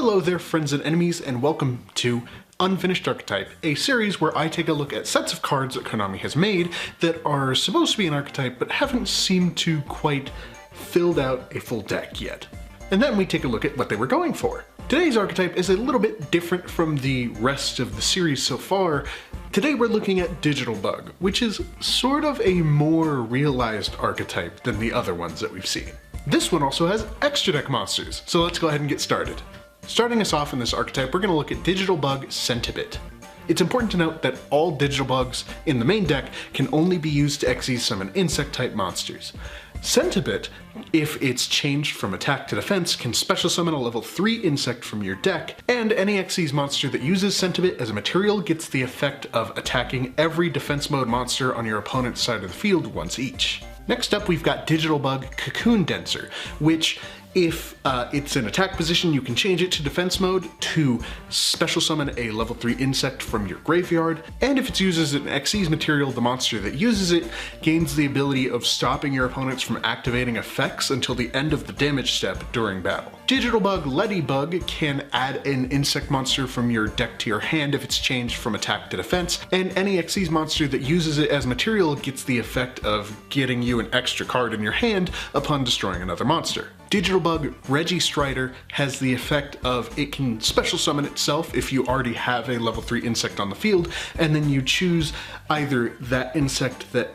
Hello there, friends and enemies, and welcome to Unfinished Archetype, a series where I take a look at sets of cards that Konami has made that are supposed to be an archetype but haven't seemed to quite filled out a full deck yet. And then we take a look at what they were going for. Today's archetype is a little bit different from the rest of the series so far. Today we're looking at Digital Bug, which is sort of a more realized archetype than the other ones that we've seen. This one also has extra deck monsters, so let's go ahead and get started. Starting us off in this archetype, we're going to look at Digital Bug Centibit. It's important to note that all Digital Bugs in the main deck can only be used to Xyz summon insect-type monsters. Centibit, if it's changed from attack to defense, can special summon a level 3 insect from your deck, and any Xyz monster that uses Centibit as a material gets the effect of attacking every defense mode monster on your opponent's side of the field once each. Next up, we've got Digital Bug Cocoon Denser, which if it's in attack position, you can change it to defense mode to special summon a level 3 insect from your graveyard, and if it's used as an Xyz material, the monster that uses it gains the ability of stopping your opponents from activating effects until the end of the damage step during battle. Digital Bug Ladybug can add an insect monster from your deck to your hand if it's changed from attack to defense, and any Xyz monster that uses it as material gets the effect of getting you an extra card in your hand upon destroying another monster. Digital Bug Registrider has the effect of it can special summon itself if you already have a level 3 insect on the field, and then you choose either that insect that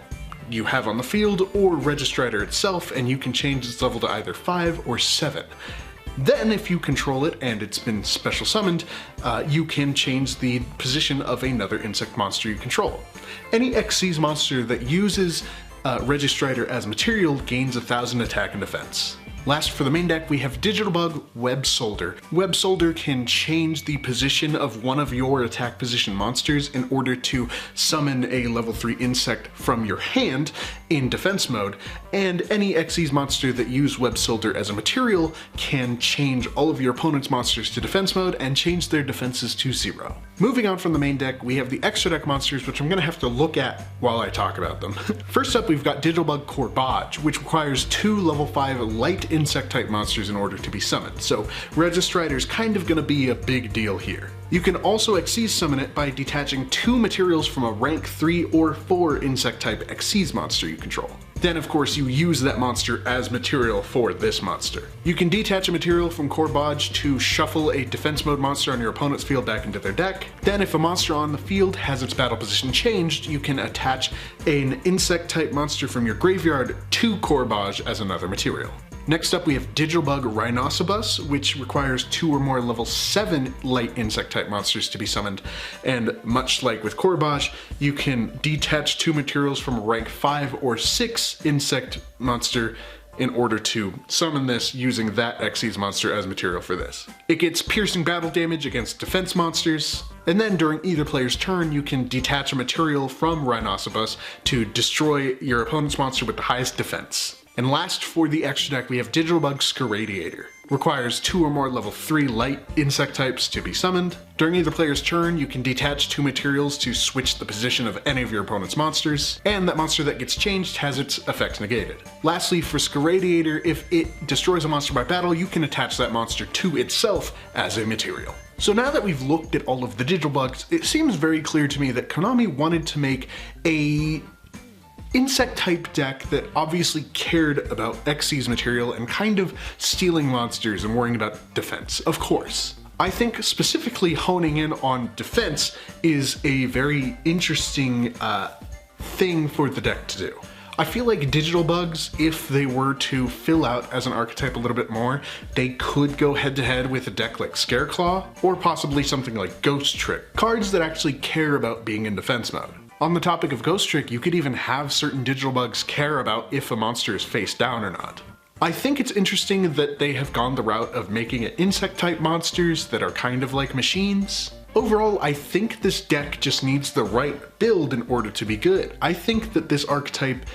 you have on the field or Registrider itself, and you can change its level to either 5 or 7. Then if you control it and it's been special summoned, you can change the position of another insect monster you control. Any Xyz monster that uses Registrider as material gains 1000 attack and defense. Last for the main deck, we have Digital Bug Web Solder. Web Solder can change the position of one of your attack position monsters in order to summon a level 3 insect from your hand in defense mode, and any Xyz monster that use Web Solder as a material can change all of your opponent's monsters to defense mode and change their defenses to 0. Moving on from the main deck, we have the extra deck monsters, which I'm going to have to look at while I talk about them. First up, we've got Digital Bug Corbage, which requires 2 level 5 light insect type monsters in order to be summoned, so Registrider is kind of going to be a big deal here. You can also Xyz summon it by detaching 2 materials from a rank 3 or 4 insect type Xyz monster you control. Then of course you use that monster as material for this monster. You can detach a material from Corbage to shuffle a defense mode monster on your opponent's field back into their deck. Then if a monster on the field has its battle position changed, you can attach an insect type monster from your graveyard to Corbage as another material. Next up, we have Digital Bug Rhinoceros, which requires 2 or more level 7 light insect type monsters to be summoned, and much like with Corbage, you can detach 2 materials from a rank 5 or 6 insect monster in order to summon this using that Xyz monster as material for this. It gets piercing battle damage against defense monsters, and then during either player's turn, you can detach a material from Rhinoceros to destroy your opponent's monster with the highest defense. And last for the extra deck, we have Digital Bug Sciradiator. Requires 2 or more level 3 light insect types to be summoned. During either player's turn, you can detach 2 materials to switch the position of any of your opponent's monsters, and that monster that gets changed has its effects negated. Lastly, for Sciradiator, if it destroys a monster by battle, you can attach that monster to itself as a material. So now that we've looked at all of the Digital Bugs, it seems very clear to me that Konami wanted to make a insect type deck that obviously cared about Xyz material and kind of stealing monsters and worrying about defense, of course. I think specifically honing in on defense is a very interesting thing for the deck to do. I feel like Digital Bugs, if they were to fill out as an archetype a little bit more, they could go head to head with a deck like Scareclaw, or possibly something like Ghost Trick, cards that actually care about being in defense mode. On the topic of Ghost Trick, you could even have certain Digital Bugs care about if a monster is face down or not. I think it's interesting that they have gone the route of making it insect type monsters that are kind of like machines. Overall, I think this deck just needs the right build in order to be good. I think that this archetype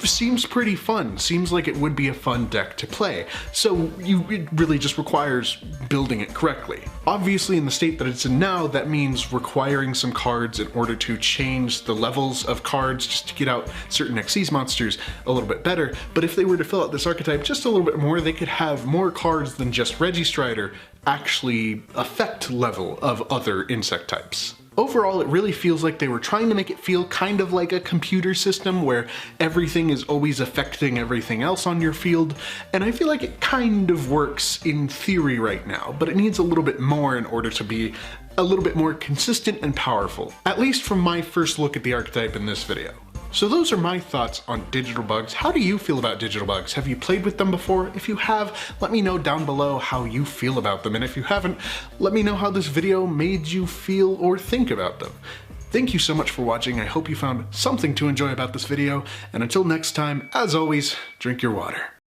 seems pretty fun. Seems like it would be a fun deck to play. So it really just requires building it correctly. Obviously, in the state that it's in now, that means requiring some cards in order to change the levels of cards just to get out certain Xyz monsters a little bit better. But if they were to fill out this archetype just a little bit more, they could have more cards than just Registrider actually affect level of other insect types. Overall, it really feels like they were trying to make it feel kind of like a computer system where everything is always affecting everything else on your field, and I feel like it kind of works in theory right now, but it needs a little bit more in order to be a little bit more consistent and powerful, at least from my first look at the archetype in this video. So those are my thoughts on digital bugs. How do you feel about digital bugs? Have you played with them before? If you have, let me know down below how you feel about them, and if you haven't, let me know how this video made you feel or think about them. Thank you so much for watching. I hope you found something to enjoy about this video, and until next time, as always, drink your water.